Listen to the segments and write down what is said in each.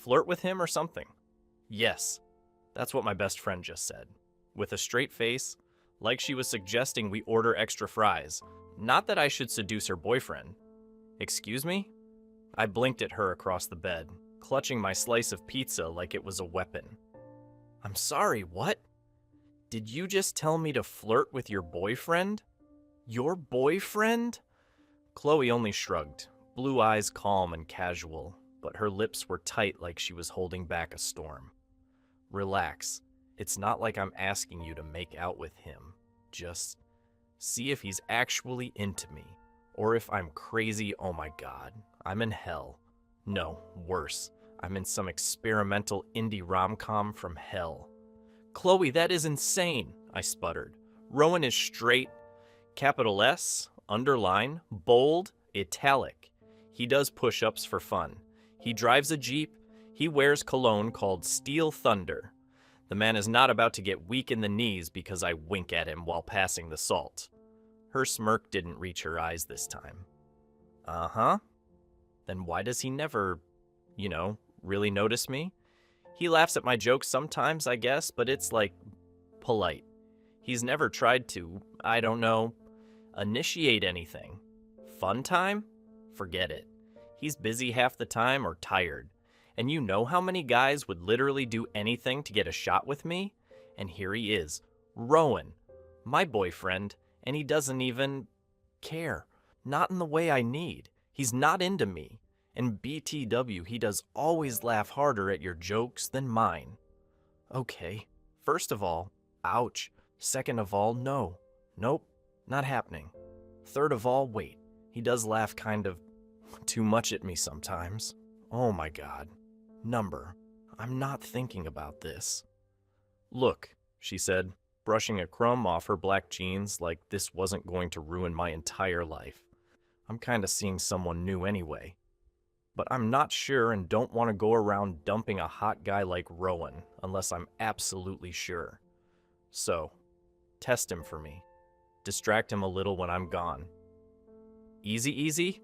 flirt with him or something? Yes, that's what my best friend just said. With a straight face, like she was suggesting we order extra fries. Not that I should seduce her boyfriend. Excuse me? I blinked at her across the bed, clutching my slice of pizza like it was a weapon. I'm sorry, what? Did you just tell me to flirt with your boyfriend? Your boyfriend? Chloe only shrugged, blue eyes calm and casual, but her lips were tight like she was holding back a storm. Relax. It's not like I'm asking you to make out with him. Just see if he's actually into me. Or if I'm crazy, oh my god, I'm in hell. No, worse. I'm in some experimental indie rom-com from hell. Chloe, that is insane, I sputtered. Rowan is straight, capital S, underline, bold, italic. He does push-ups for fun. He drives a Jeep. He wears cologne called Steel Thunder. The man is not about to get weak in the knees because I wink at him while passing the salt. Her smirk didn't reach her eyes this time. Uh-huh. Then why does he never, really notice me? He laughs at my jokes sometimes, I guess, but it's like polite. He's never tried to, initiate anything. Fun time? Forget it. He's busy half the time or tired. And you know how many guys would literally do anything to get a shot with me? And here he is, Rowan, my boyfriend, and he doesn't even care. Not in the way I need. He's not into me. And BTW, he does always laugh harder at your jokes than mine. Okay, first of all, ouch. Second of all, no. Nope, not happening. Third of all, wait. He does laugh kind of too much at me sometimes. Oh my god. Number. I'm not thinking about this. Look, she said, brushing a crumb off her black jeans like this wasn't going to ruin my entire life. I'm kinda seeing someone new anyway. But I'm not sure and don't want to go around dumping a hot guy like Rowan unless I'm absolutely sure. So, test him for me. Distract him a little when I'm gone. Easy?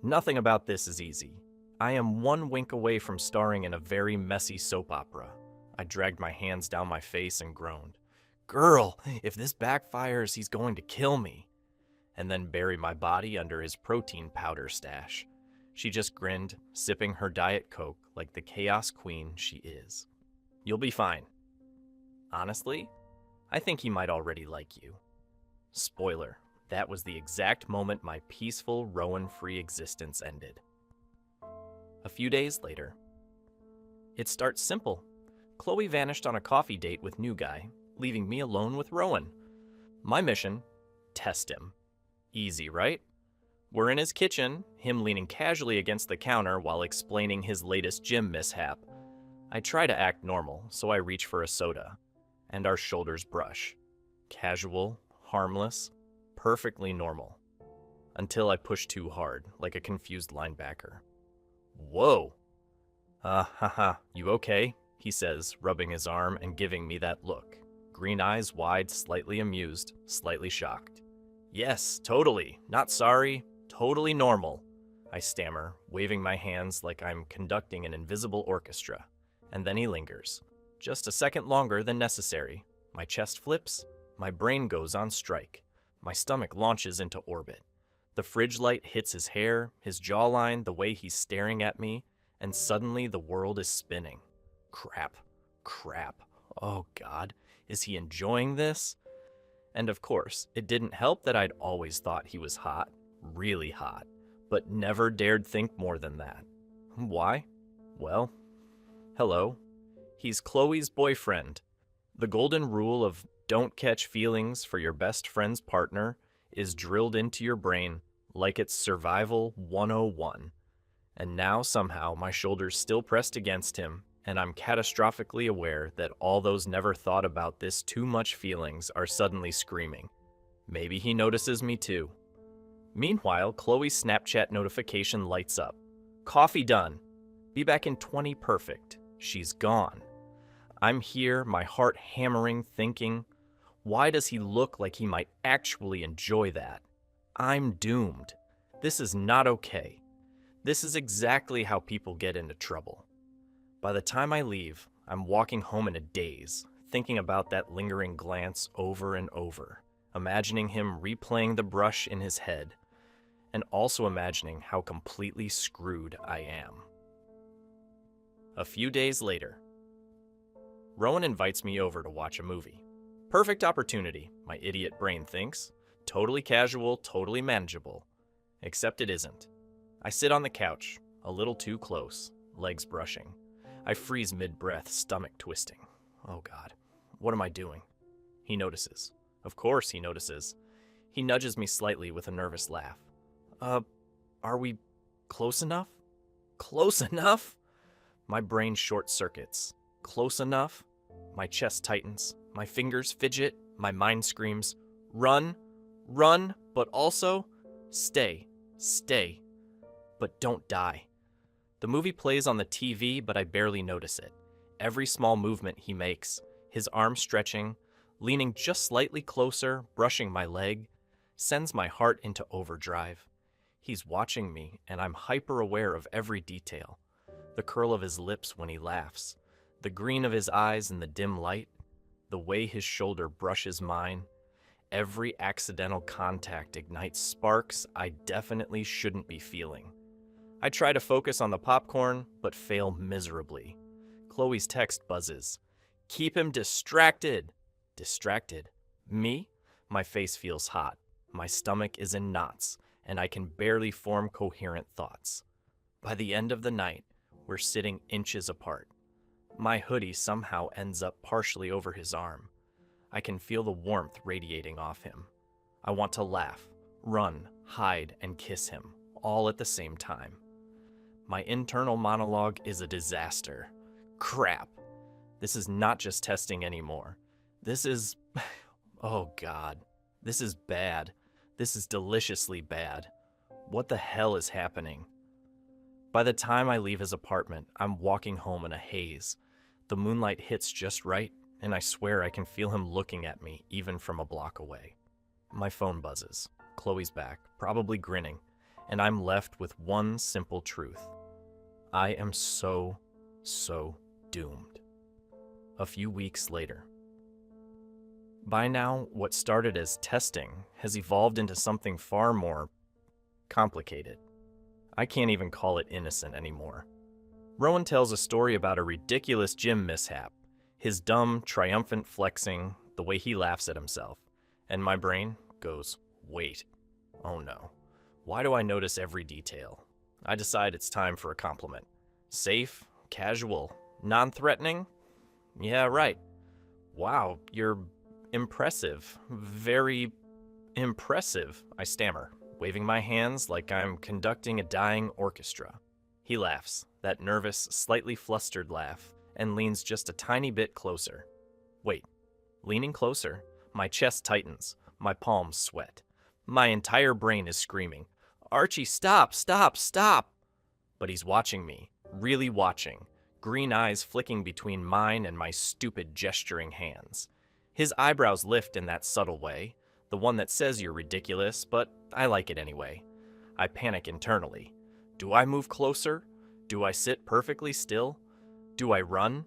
Nothing about this is easy. I am one wink away from starring in a very messy soap opera. I dragged my hands down my face and groaned. Girl, if this backfires, he's going to kill me. And then bury my body under his protein powder stash. She just grinned, sipping her Diet Coke like the chaos queen she is. You'll be fine. Honestly, I think he might already like you. Spoiler, that was the exact moment my peaceful, Rowan-free existence ended. A few days later. It starts simple. Chloe vanished on a coffee date with new guy, leaving me alone with Rowan. My mission, test him. Easy, right? We're in his kitchen, him leaning casually against the counter while explaining his latest gym mishap. I try to act normal, so I reach for a soda. And our shoulders brush. Casual, harmless, perfectly normal. Until I push too hard, like a confused linebacker. Whoa! You okay? He says, rubbing his arm and giving me that look. Green eyes wide, slightly amused, slightly shocked. Yes, totally. Not sorry. Totally normal. I stammer, waving my hands like I'm conducting an invisible orchestra. And then he lingers. Just a second longer than necessary. My chest flips. My brain goes on strike. My stomach launches into orbit. The fridge light hits his hair, his jawline, the way he's staring at me, and suddenly the world is spinning. Crap. Oh God, is he enjoying this? And of course, it didn't help that I'd always thought he was hot, really hot, but never dared think more than that. Why? Well, hello. He's Chloe's boyfriend. The golden rule of don't catch feelings for your best friend's partner is drilled into your brain like it's survival 101. And now somehow my shoulders still pressed against him, and I'm catastrophically aware that all those never thought about this too much feelings are suddenly screaming. Maybe he notices me too. Meanwhile, Chloe's Snapchat notification lights up. Coffee done. Be back in 20 perfect. She's gone. I'm here, my heart hammering, thinking, why does he look like he might actually enjoy that? I'm doomed. This is not okay. This is exactly how people get into trouble. By the time I leave, I'm walking home in a daze, thinking about that lingering glance over and over, imagining him replaying the brush in his head, and also imagining how completely screwed I am. A few days later, Rowan invites me over to watch a movie. Perfect opportunity, my idiot brain thinks. Totally casual, totally manageable. Except it isn't. I sit on the couch, a little too close, legs brushing. I freeze mid-breath, stomach twisting. Oh God, what am I doing? He notices. Of course he notices. He nudges me slightly with a nervous laugh. Are we close enough? Close enough? My brain short-circuits. Close enough? My chest tightens. My fingers fidget. My mind screams, run, run, but also stay, stay, but don't die. The movie plays on the TV, but I barely notice it. Every small movement he makes, his arm stretching, leaning just slightly closer, brushing my leg, sends my heart into overdrive. He's watching me, and I'm hyper-aware of every detail. The curl of his lips when he laughs, the green of his eyes in the dim light, the way his shoulder brushes mine. Every accidental contact ignites sparks I definitely shouldn't be feeling. I try to focus on the popcorn, but fail miserably. Chloe's text buzzes. Keep him distracted. Distracted. Me? My face feels hot. My stomach is in knots, and I can barely form coherent thoughts. By the end of the night, we're sitting inches apart. My hoodie somehow ends up partially over his arm. I can feel the warmth radiating off him. I want to laugh, run, hide, and kiss him, all at the same time. My internal monologue is a disaster. Crap. This is not just testing anymore. This is... oh God. This is bad. This is deliciously bad. What the hell is happening? By the time I leave his apartment, I'm walking home in a haze. The moonlight hits just right, and I swear I can feel him looking at me even from a block away. My phone buzzes. Chloe's back, probably grinning, and I'm left with one simple truth. I am so doomed. A few weeks later. By now, what started as testing has evolved into something far more complicated. I can't even call it innocent anymore. Rowan tells a story about a ridiculous gym mishap, his dumb, triumphant flexing, the way he laughs at himself, and my brain goes, wait, oh no. Why do I notice every detail? I decide it's time for a compliment. Safe, casual, non-threatening? Yeah, right. Wow, you're impressive. Very impressive, I stammer, waving my hands like I'm conducting a dying orchestra. He laughs, that nervous, slightly flustered laugh, and leans just a tiny bit closer. Wait, leaning closer, my chest tightens, my palms sweat. My entire brain is screaming, Archie, stop, stop, stop! But he's watching me, really watching, green eyes flicking between mine and my stupid gesturing hands. His eyebrows lift in that subtle way, the one that says you're ridiculous, but I like it anyway. I panic internally. Do I move closer? Do I sit perfectly still? Do I run?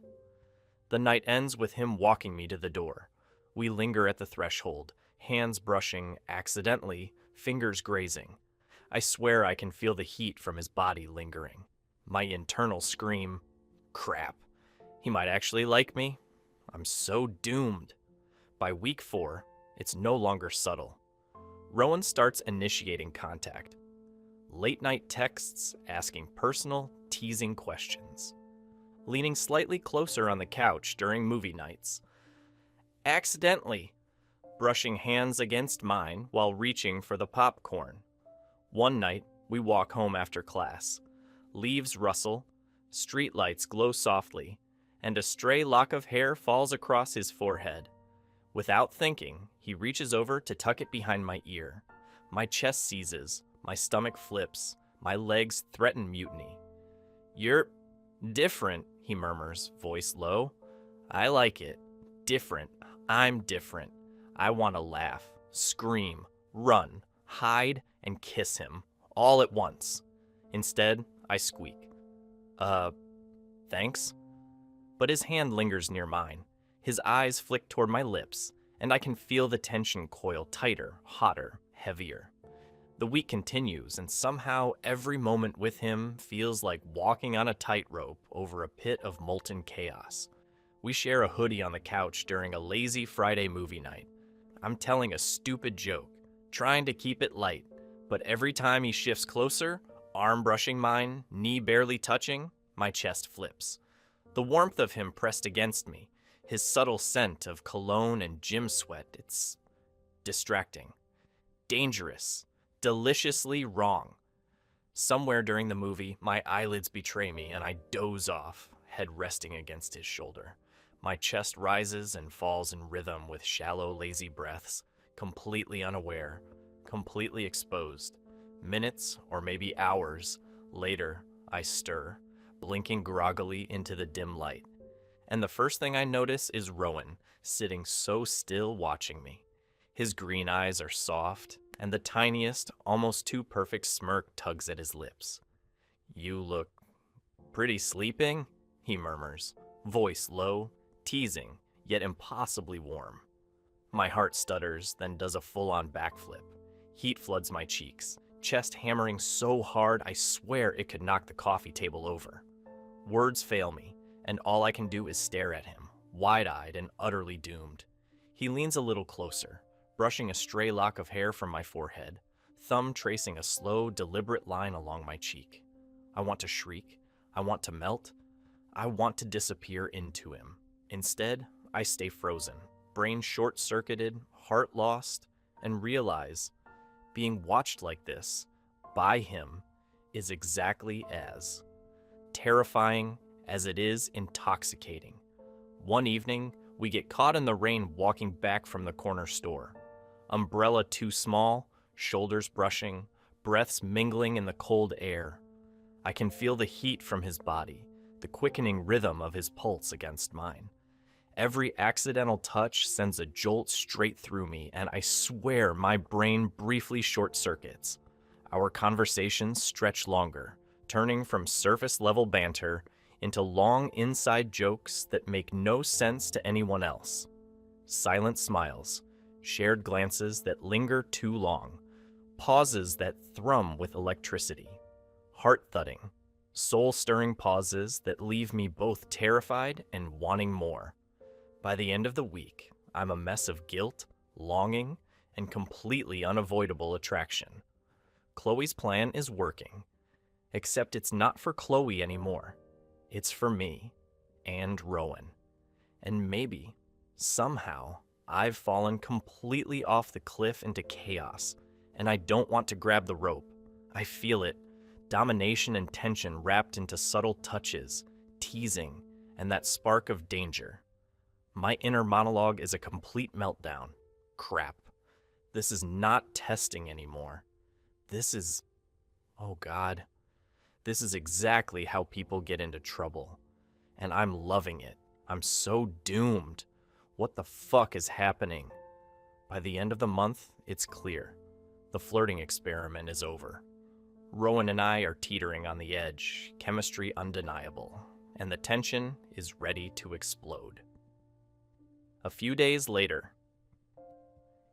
The night ends with him walking me to the door. We linger at the threshold, hands brushing, accidentally, fingers grazing. I swear I can feel the heat from his body lingering. My internal scream, crap. He might actually like me. I'm so doomed. By week 4, it's no longer subtle. Rowan starts initiating contact. Late-night texts asking personal, teasing questions. Leaning slightly closer on the couch during movie nights. Accidentally brushing hands against mine while reaching for the popcorn. One night, we walk home after class. Leaves rustle, streetlights glow softly, and a stray lock of hair falls across his forehead. Without thinking, he reaches over to tuck it behind my ear. My chest seizes, my stomach flips, my legs threaten mutiny. You're different, he murmurs, voice low. I like it. Different. I'm different. I want to laugh, scream, run, hide, and kiss him, all at once. Instead, I squeak. Thanks? But his hand lingers near mine. His eyes flick toward my lips, and I can feel the tension coil tighter, hotter, heavier. The week continues, and somehow every moment with him feels like walking on a tightrope over a pit of molten chaos. We share a hoodie on the couch during a lazy Friday movie night. I'm telling a stupid joke, trying to keep it light, but every time he shifts closer, arm brushing mine, knee barely touching, my chest flips. The warmth of him pressed against me, his subtle scent of cologne and gym sweat, it's distracting, dangerous, deliciously wrong. Somewhere during the movie, my eyelids betray me and I doze off, head resting against his shoulder. My chest rises and falls in rhythm with shallow, lazy breaths, completely unaware, completely exposed. Minutes, or maybe hours, later, I stir, blinking groggily into the dim light. And the first thing I notice is Rowan, sitting so still watching me. His green eyes are soft, and the tiniest, almost too perfect smirk tugs at his lips. "You look pretty sleeping," he murmurs, voice low, teasing, yet impossibly warm. My heart stutters, then does a full-on backflip. Heat floods my cheeks, chest hammering so hard I swear it could knock the coffee table over. Words fail me, and all I can do is stare at him, wide-eyed and utterly doomed. He leans a little closer, brushing a stray lock of hair from my forehead, thumb tracing a slow, deliberate line along my cheek. I want to shriek. I want to melt. I want to disappear into him. Instead, I stay frozen, brain short-circuited, heart lost, and realize being watched like this, by him, is exactly as terrifying as it is intoxicating. One evening, we get caught in the rain walking back from the corner store. Umbrella too small, shoulders brushing, breaths mingling in the cold air. I can feel the heat from his body, the quickening rhythm of his pulse against mine. Every accidental touch sends a jolt straight through me, and I swear my brain briefly short-circuits. Our conversations stretch longer, turning from surface-level banter into long inside jokes that make no sense to anyone else. Silent smiles, shared glances that linger too long, pauses that thrum with electricity, heart-thudding, soul-stirring pauses that leave me both terrified and wanting more. By the end of the week, I'm a mess of guilt, longing, and completely unavoidable attraction. Chloe's plan is working, except it's not for Chloe anymore. It's for me and Rowan. And maybe, somehow, I've fallen completely off the cliff into chaos, and I don't want to grab the rope. I feel it, domination and tension wrapped into subtle touches, teasing, and that spark of danger. My inner monologue is a complete meltdown. Crap. This is not testing anymore. This is, oh God, this is exactly how people get into trouble. And I'm loving it. I'm so doomed. What the fuck is happening? By the end of the month, it's clear. The flirting experiment is over. Rowan and I are teetering on the edge, chemistry undeniable, and the tension is ready to explode. A few days later.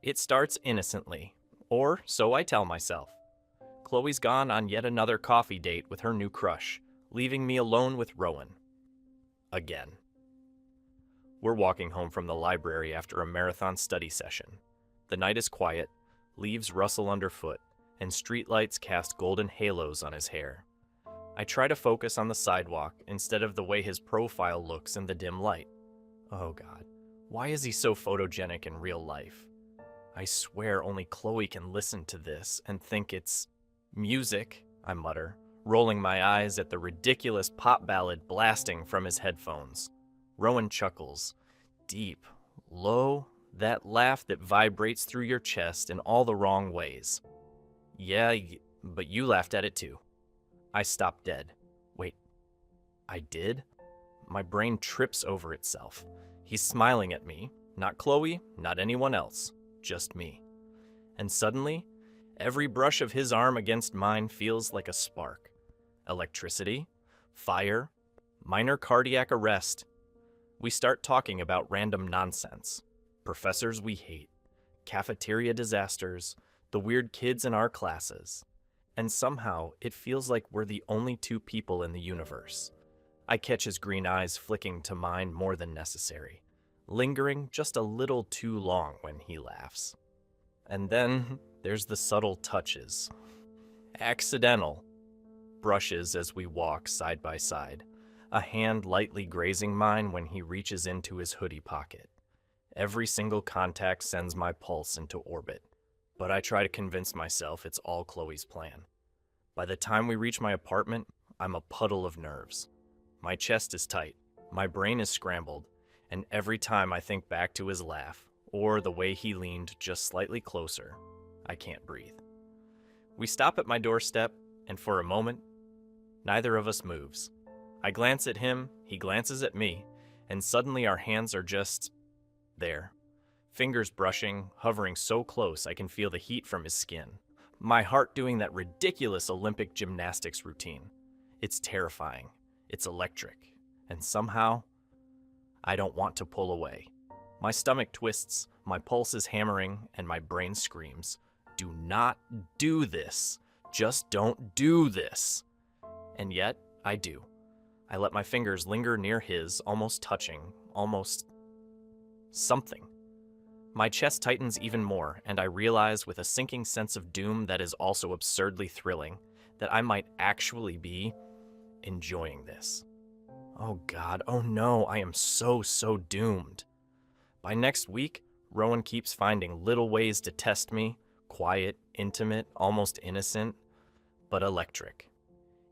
It starts innocently, or so I tell myself. Chloe's gone on yet another coffee date with her new crush, leaving me alone with Rowan. Again. We're walking home from the library after a marathon study session. The night is quiet, leaves rustle underfoot, and streetlights cast golden halos on his hair. I try to focus on the sidewalk instead of the way his profile looks in the dim light. Oh God, why is he so photogenic in real life? I swear only Chloe can listen to this and think it's music, I mutter, rolling my eyes at the ridiculous pop ballad blasting from his headphones. Rowan chuckles, deep, low, that laugh that vibrates through your chest in all the wrong ways. Yeah, but you laughed at it too. I stop dead. Wait, I did? My brain trips over itself. He's smiling at me, not Chloe, not anyone else, just me. And suddenly, every brush of his arm against mine feels like a spark. Electricity, fire, minor cardiac arrest, We start talking about random nonsense. Professors we hate, cafeteria disasters, the weird kids in our classes. And somehow, it feels like we're the only two people in the universe. I catch his green eyes flicking to mine more than necessary, lingering just a little too long when he laughs. And then there's the subtle touches. Accidental brushes as we walk side by side, a hand lightly grazing mine when he reaches into his hoodie pocket. Every single contact sends my pulse into orbit, but I try to convince myself it's all Chloe's plan. By the time we reach my apartment, I'm a puddle of nerves. My chest is tight, my brain is scrambled, and every time I think back to his laugh, or the way he leaned just slightly closer, I can't breathe. We stop at my doorstep, and for a moment, neither of us moves. I glance at him, he glances at me, and suddenly our hands are just there. Fingers brushing, hovering so close I can feel the heat from his skin. My heart doing that ridiculous Olympic gymnastics routine. It's terrifying. It's electric. And somehow, I don't want to pull away. My stomach twists, my pulse is hammering, and my brain screams, "Do not do this. Just don't do this." And yet, I do. I let my fingers linger near his, almost touching, almost something. My chest tightens even more, and I realize with a sinking sense of doom that is also absurdly thrilling that I might actually be enjoying this. Oh God, oh no, I am so doomed. By next week, Rowan keeps finding little ways to test me, quiet, intimate, almost innocent, but electric.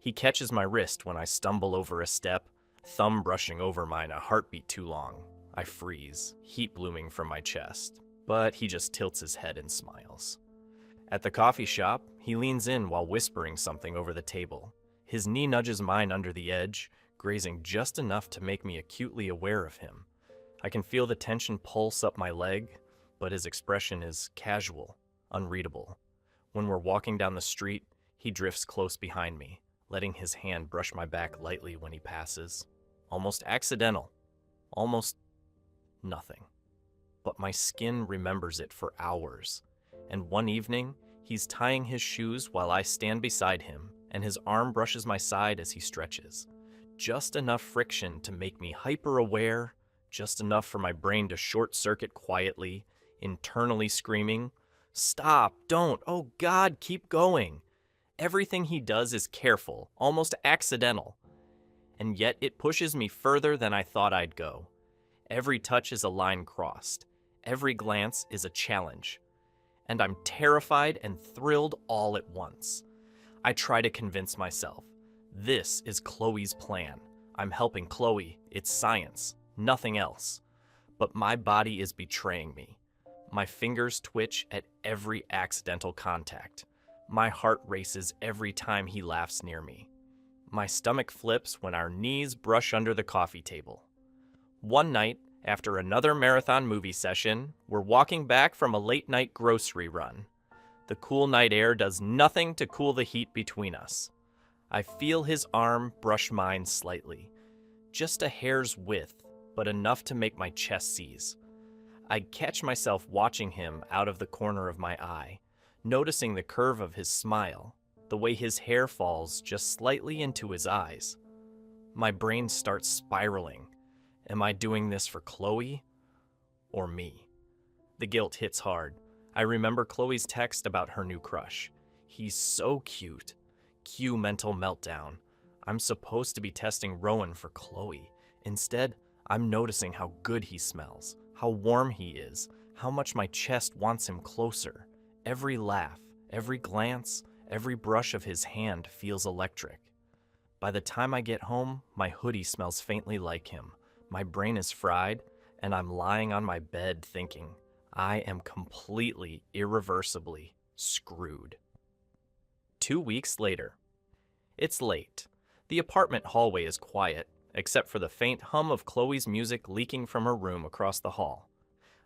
He catches my wrist when I stumble over a step, thumb brushing over mine a heartbeat too long. I freeze, heat blooming from my chest, but he just tilts his head and smiles. At the coffee shop, he leans in while whispering something over the table. His knee nudges mine under the edge, grazing just enough to make me acutely aware of him. I can feel the tension pulse up my leg, but his expression is casual, unreadable. When we're walking down the street, he drifts close behind me, letting his hand brush my back lightly when he passes. Almost accidental. Almost nothing. But my skin remembers it for hours. And one evening, he's tying his shoes while I stand beside him, and his arm brushes my side as he stretches. Just enough friction to make me hyper-aware, just enough for my brain to short-circuit quietly, internally screaming, "Stop, don't, oh God, keep going." Everything he does is careful, almost accidental. And yet it pushes me further than I thought I'd go. Every touch is a line crossed. Every glance is a challenge. And I'm terrified and thrilled all at once. I try to convince myself. This is Chloe's plan. I'm helping Chloe. It's science, nothing else. But my body is betraying me. My fingers twitch at every accidental contact. My heart races every time he laughs near me. My stomach flips when our knees brush under the coffee table. One night, after another marathon movie session, we're walking back from a late-night grocery run. The cool night air does nothing to cool the heat between us. I feel his arm brush mine slightly. Just a hair's width, but enough to make my chest seize. I catch myself watching him out of the corner of my eye, noticing the curve of his smile, the way his hair falls just slightly into his eyes. My brain starts spiraling. Am I doing this for Chloe or me? The guilt hits hard. I remember Chloe's text about her new crush. He's so cute. Cue mental meltdown. I'm supposed to be testing Rowan for Chloe. Instead, I'm noticing how good he smells, how warm he is, how much my chest wants him closer. Every laugh, every glance, every brush of his hand feels electric. By the time I get home, my hoodie smells faintly like him. My brain is fried, and I'm lying on my bed thinking, I am completely, irreversibly screwed. 2 weeks later. It's late. The apartment hallway is quiet, except for the faint hum of Chloe's music leaking from her room across the hall.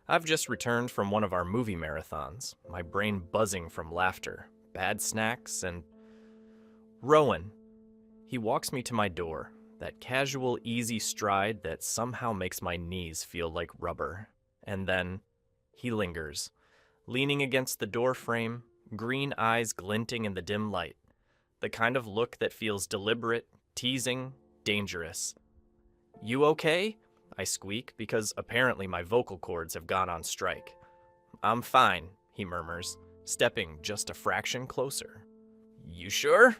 I've just returned from one of our movie marathons, my brain buzzing from laughter, bad snacks, and Rowan. He walks me to my door, That casual, easy stride that somehow makes my knees feel like rubber. And then he lingers, leaning against the door frame, green eyes glinting in the dim light. The kind of look that feels deliberate, teasing, dangerous. "You okay?" I squeak, because apparently my vocal cords have gone on strike. "I'm fine," he murmurs, stepping just a fraction closer. "You sure?"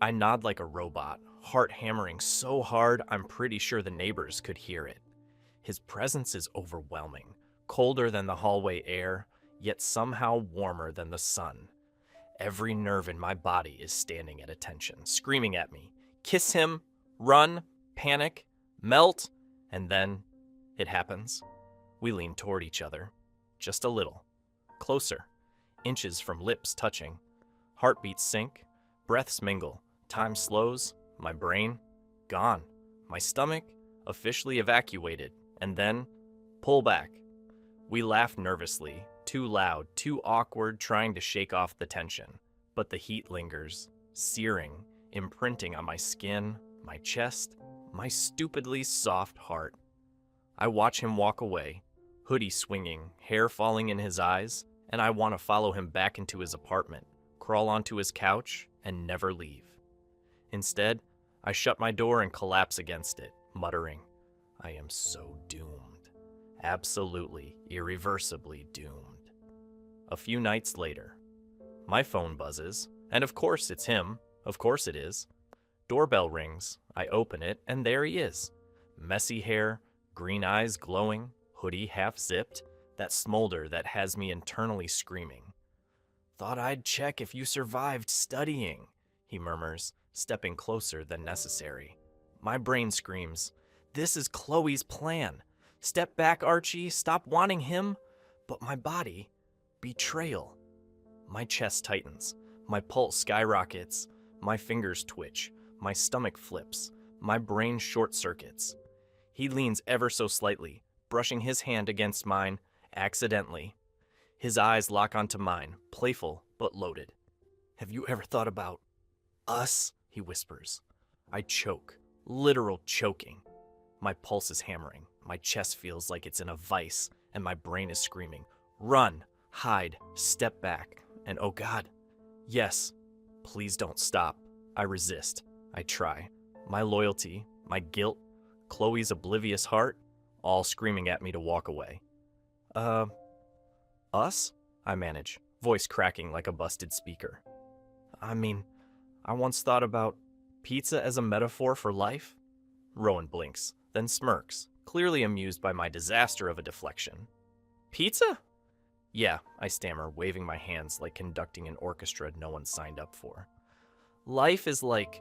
I nod like a robot, heart hammering so hard I'm pretty sure the neighbors could hear it. His presence is overwhelming, colder than the hallway air, yet somehow warmer than the sun. Every nerve in my body is standing at attention, screaming at me. Kiss him, run, panic, melt, and then it happens. We lean toward each other, just a little, closer, inches from lips touching. Heartbeats sync, breaths mingle, time slows, my brain, gone. My stomach, officially evacuated, and then, pull back. We laugh nervously, too loud, too awkward, trying to shake off the tension. But the heat lingers, searing, imprinting on my skin, my chest, my stupidly soft heart. I watch him walk away, hoodie swinging, hair falling in his eyes, and I want to follow him back into his apartment, crawl onto his couch, and never leave. Instead, I shut my door and collapse against it, muttering, I am so doomed. Absolutely, irreversibly doomed. A few nights later, my phone buzzes, and of course it's him. Of course it is. Doorbell rings, I open it, and there he is. Messy hair, green eyes glowing, hoodie half zipped, that smolder that has me internally screaming. Thought I'd check if you survived studying, he murmurs, stepping closer than necessary. My brain screams, this is Chloe's plan. Step back, Archie, stop wanting him. But my body, betrayal. My chest tightens, my pulse skyrockets, my fingers twitch, my stomach flips, my brain short circuits. He leans ever so slightly, brushing his hand against mine, accidentally. His eyes lock onto mine, playful but loaded. Have you ever thought about us? He whispers. I choke, literal choking. My pulse is hammering, my chest feels like it's in a vice, and my brain is screaming, run, hide, step back, and oh God, yes, please don't stop. I resist, I try. My loyalty, my guilt, Chloe's oblivious heart, all screaming at me to walk away. Us? I manage, voice cracking like a busted speaker. I mean, I once thought about pizza as a metaphor for life. Rowan blinks, then smirks, clearly amused by my disaster of a deflection. Pizza? Yeah, I stammer, waving my hands like conducting an orchestra no one signed up for. Life is like,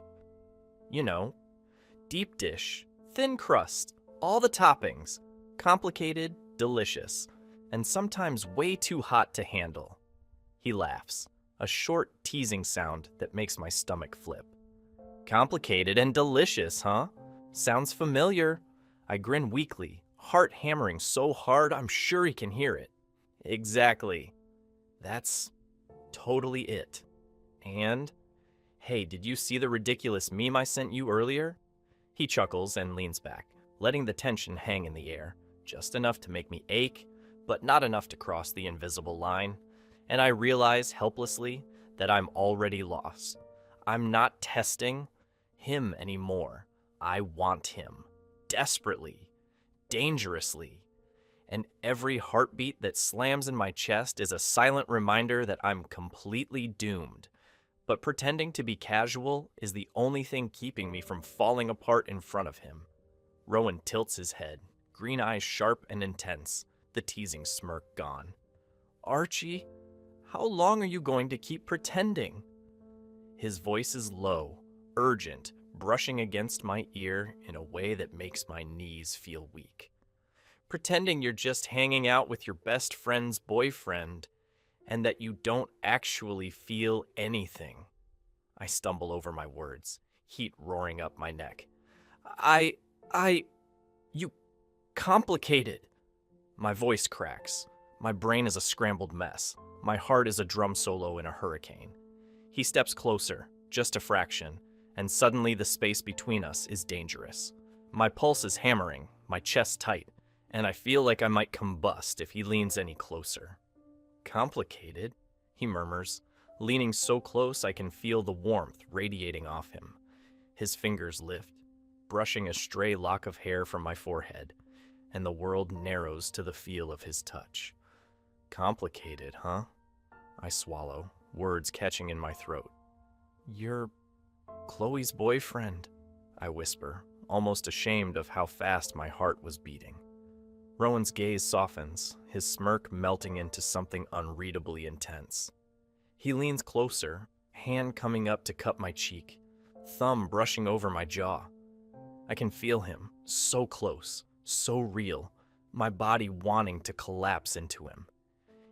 deep dish, thin crust, all the toppings, complicated, delicious, and sometimes way too hot to handle. He laughs, a short, teasing sound that makes my stomach flip. Complicated and delicious, huh? Sounds familiar. I grin weakly, heart hammering so hard I'm sure he can hear it. Exactly. That's totally it. And, hey, did you see the ridiculous meme I sent you earlier? He chuckles and leans back, letting the tension hang in the air, just enough to make me ache, but not enough to cross the invisible line. And I realize helplessly that I'm already lost. I'm not testing him anymore. I want him. Desperately. Dangerously. And every heartbeat that slams in my chest is a silent reminder that I'm completely doomed. But pretending to be casual is the only thing keeping me from falling apart in front of him. Rowan tilts his head, green eyes sharp and intense, the teasing smirk gone. Archie, how long are you going to keep pretending? His voice is low, urgent, brushing against my ear in a way that makes my knees feel weak. Pretending you're just hanging out with your best friend's boyfriend and that you don't actually feel anything. I stumble over my words, heat roaring up my neck. You complicated. My voice cracks. My brain is a scrambled mess. My heart is a drum solo in a hurricane. He steps closer, just a fraction, and suddenly the space between us is dangerous. My pulse is hammering, my chest tight, and I feel like I might combust if he leans any closer. Complicated, he murmurs, leaning so close I can feel the warmth radiating off him. His fingers lift, brushing a stray lock of hair from my forehead, and the world narrows to the feel of his touch. Complicated, huh? I swallow, words catching in my throat. You're Chloe's boyfriend, I whisper, almost ashamed of how fast my heart was beating. Rowan's gaze softens, his smirk melting into something unreadably intense. He leans closer, hand coming up to cup my cheek, thumb brushing over my jaw. I can feel him, so close, so real, my body wanting to collapse into him.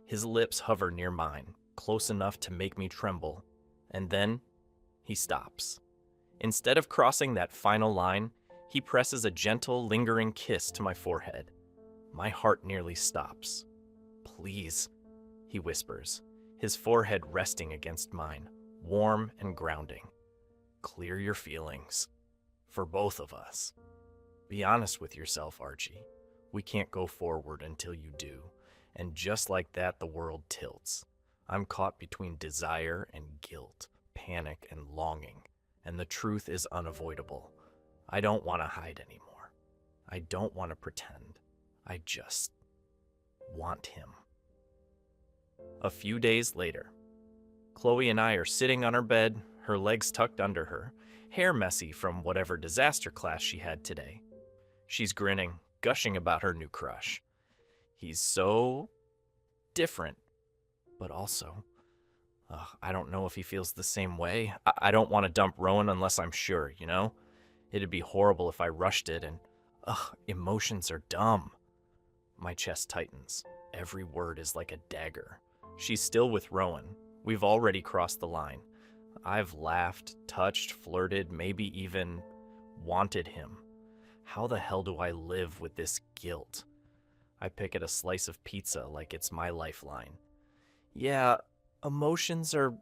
His lips hover near mine, close enough to make me tremble, and then he stops. Instead of crossing that final line, he presses a gentle, lingering kiss to my forehead. My heart nearly stops. Please, he whispers, his forehead resting against mine, warm and grounding. Clear your feelings. For both of us. Be honest with yourself, Archie. We can't go forward until you do. And just like that, the world tilts. I'm caught between desire and guilt, panic and longing. And the truth is unavoidable. I don't want to hide anymore. I don't want to pretend. I just want him. A few days later, Chloe and I are sitting on her bed, her legs tucked under her, hair messy from whatever disaster class she had today. She's grinning, gushing about her new crush. He's so different, but also, I don't know if he feels the same way. I don't want to dump Rowan unless I'm sure, you know? It'd be horrible if I rushed it and, emotions are dumb. My chest tightens. Every word is like a dagger. She's still with Rowan. We've already crossed the line. I've laughed, touched, flirted, maybe even wanted him. How the hell do I live with this guilt? I pick at a slice of pizza like it's my lifeline. Yeah, emotions are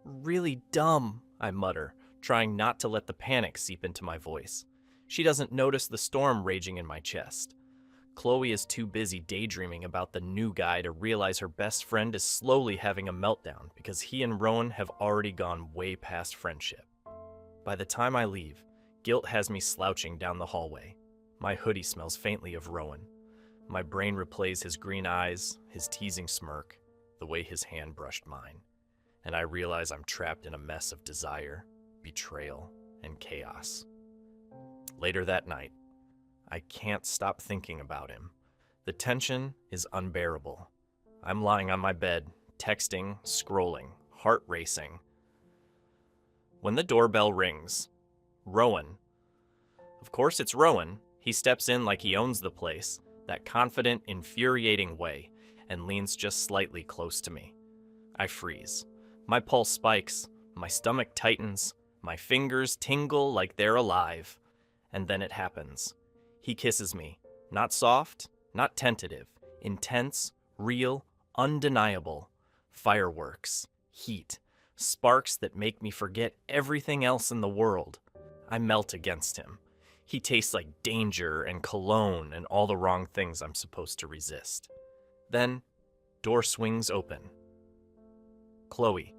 really dumb, I mutter, trying not to let the panic seep into my voice. She doesn't notice the storm raging in my chest. Chloe is too busy daydreaming about the new guy to realize her best friend is slowly having a meltdown because he and Rowan have already gone way past friendship. By the time I leave, guilt has me slouching down the hallway. My hoodie smells faintly of Rowan. My brain replays his green eyes, his teasing smirk, the way his hand brushed mine. And I realize I'm trapped in a mess of desire, betrayal, and chaos. Later that night, I can't stop thinking about him. The tension is unbearable. I'm lying on my bed, texting, scrolling, heart racing. When the doorbell rings, Rowan. Of course it's Rowan. He steps in like he owns the place, that confident, infuriating way, and leans just slightly close to me. I freeze. My pulse spikes, my stomach tightens, my fingers tingle like they're alive. And then it happens. He kisses me, not soft, not tentative, intense, real, undeniable. Fireworks, heat, sparks that make me forget everything else in the world. I melt against him. He tastes like danger and cologne and all the wrong things I'm supposed to resist. Then, door swings open. Chloe.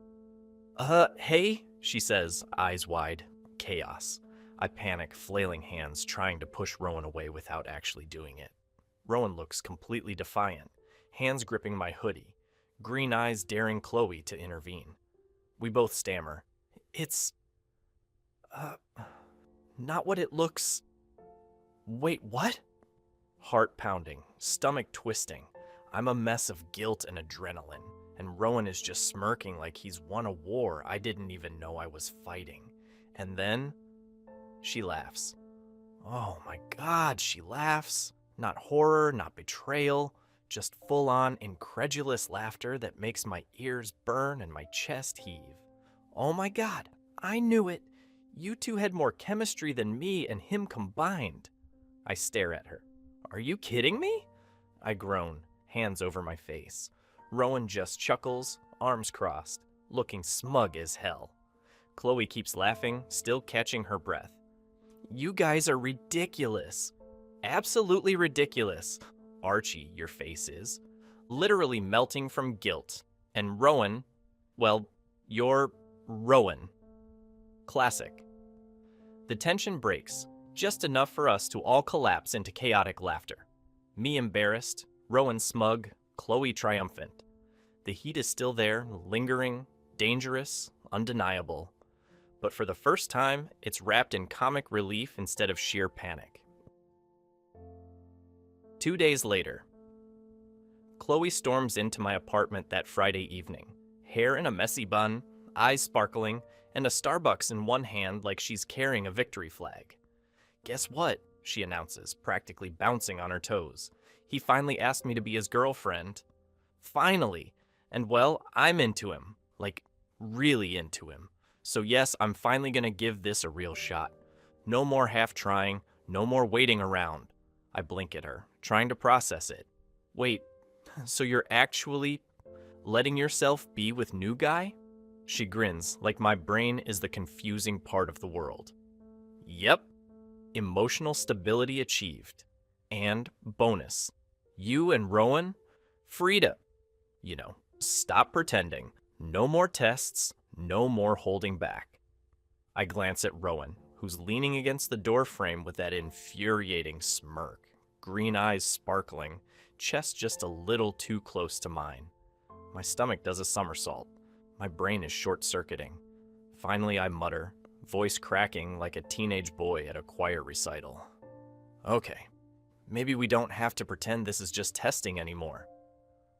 Hey, she says, eyes wide. Chaos. I panic, flailing hands, trying to push Rowan away without actually doing it. Rowan looks completely defiant, hands gripping my hoodie, green eyes daring Chloe to intervene. We both stammer. It's... not what it looks... Wait, what? Heart pounding, stomach twisting. I'm a mess of guilt and adrenaline, and Rowan is just smirking like he's won a war I didn't even know I was fighting. And then... she laughs. Oh my God, she laughs. Not horror, not betrayal, just full-on incredulous laughter that makes my ears burn and my chest heave. Oh my God, I knew it. You two had more chemistry than me and him combined. I stare at her. Are you kidding me? I groan, hands over my face. Rowan just chuckles, arms crossed, looking smug as hell. Chloe keeps laughing, still catching her breath. You guys are ridiculous. Absolutely ridiculous. Archie, your face is. Literally melting from guilt. And Rowan, well, you're Rowan. Classic. The tension breaks, just enough for us to all collapse into chaotic laughter. Me embarrassed, Rowan smug, Chloe triumphant. The heat is still there, lingering, dangerous, undeniable. But for the first time, it's wrapped in comic relief instead of sheer panic. 2 days later, Chloe storms into my apartment that Friday evening, hair in a messy bun, eyes sparkling, and a Starbucks in one hand like she's carrying a victory flag. Guess what? She announces, practically bouncing on her toes. He finally asked me to be his girlfriend. Finally! And well, I'm into him. Like, really into him. So yes, I'm finally gonna give this a real shot. No more half trying, no more waiting around. I blink at her, trying to process it. Wait, so you're actually letting yourself be with new guy? She grins, like my brain is the confusing part of the world. Yep. Emotional stability achieved. And bonus, you and Rowan, freedom. Stop pretending. No more tests, no more holding back. I glance at Rowan, who's leaning against the door frame with that infuriating smirk, green eyes sparkling, chest just a little too close to mine. My stomach does a somersault. My brain is short-circuiting. Finally, I mutter, voice cracking like a teenage boy at a choir recital. Okay, maybe we don't have to pretend this is just testing anymore.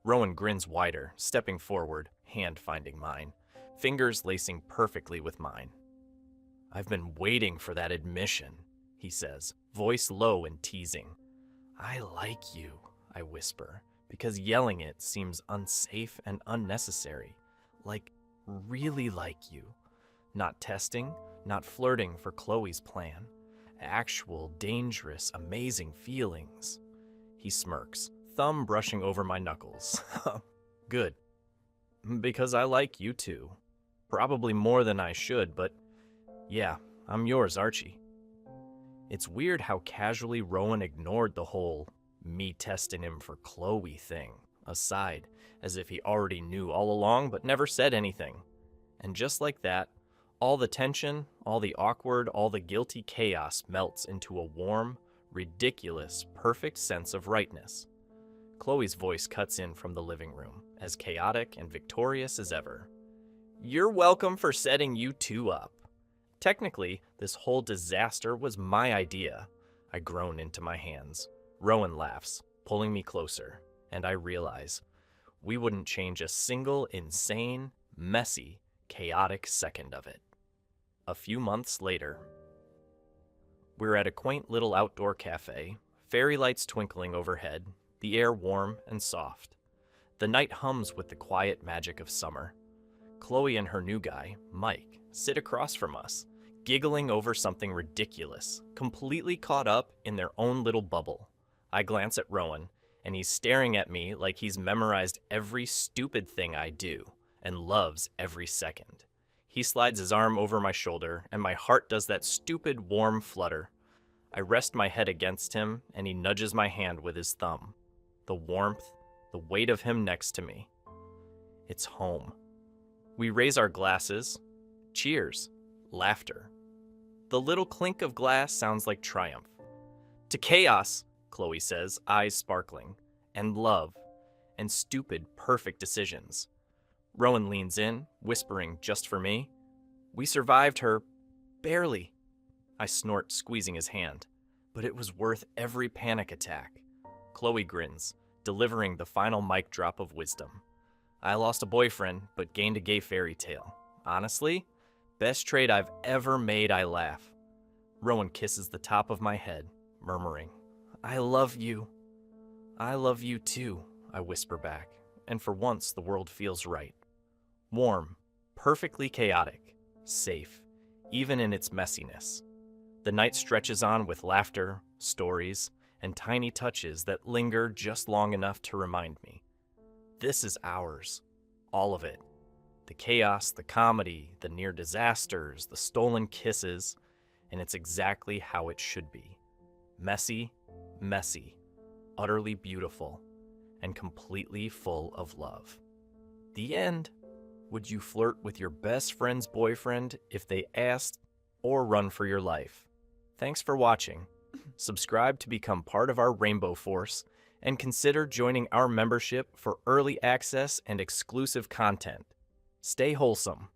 Rowan grins wider, stepping forward, hand finding mine, fingers lacing perfectly with mine. I've been waiting for that admission, he says, voice low and teasing. I like you, I whisper, because yelling it seems unsafe and unnecessary. Like, really like you. Not testing, not flirting for Chloe's plan. Actual, dangerous, amazing feelings. He smirks, thumb brushing over my knuckles. Good. Because I like you too. Probably more than I should, but yeah, I'm yours, Archie. It's weird how casually Rowan ignored the whole me testing him for Chloe thing aside, as if he already knew all along but never said anything. And just like that, all the tension, all the awkward, all the guilty chaos melts into a warm, ridiculous, perfect sense of rightness. Chloe's voice cuts in from the living room, as chaotic and victorious as ever. You're welcome for setting you two up. Technically, this whole disaster was my idea. I groan into my hands. Rowan laughs, pulling me closer, and I realize we wouldn't change a single insane, messy, chaotic second of it. A few months later, we're at a quaint little outdoor cafe, fairy lights twinkling overhead, the air warm and soft. The night hums with the quiet magic of summer. Chloe and her new guy, Mike, sit across from us, giggling over something ridiculous, completely caught up in their own little bubble. I glance at Rowan, and he's staring at me like he's memorized every stupid thing I do and loves every second. He slides his arm over my shoulder, and my heart does that stupid warm flutter. I rest my head against him, and he nudges my hand with his thumb. The warmth, the weight of him next to me. It's home. We raise our glasses. Cheers. Laughter. The little clink of glass sounds like triumph. To chaos, Chloe says, eyes sparkling, and love, and stupid, perfect decisions. Rowan leans in, whispering just for me. We survived her, barely. I snort, squeezing his hand. But it was worth every panic attack. Chloe grins, delivering the final mic drop of wisdom. I lost a boyfriend, but gained a gay fairy tale. Honestly, best trade I've ever made, I laugh. Rowan kisses the top of my head, murmuring, I love you. I love you too, I whisper back, and for once the world feels right. Warm, perfectly chaotic, safe, even in its messiness. The night stretches on with laughter, stories, and tiny touches that linger just long enough to remind me. This is ours. All of it. The chaos, the comedy, the near disasters, the stolen kisses, and it's exactly how it should be. Messy, messy, utterly beautiful, and completely full of love. The end. Would you flirt with your best friend's boyfriend if they asked, or run for your life? Thanks for watching. Subscribe to become part of our Rainbow Force, and consider joining our membership for early access and exclusive content. Stay wholesome.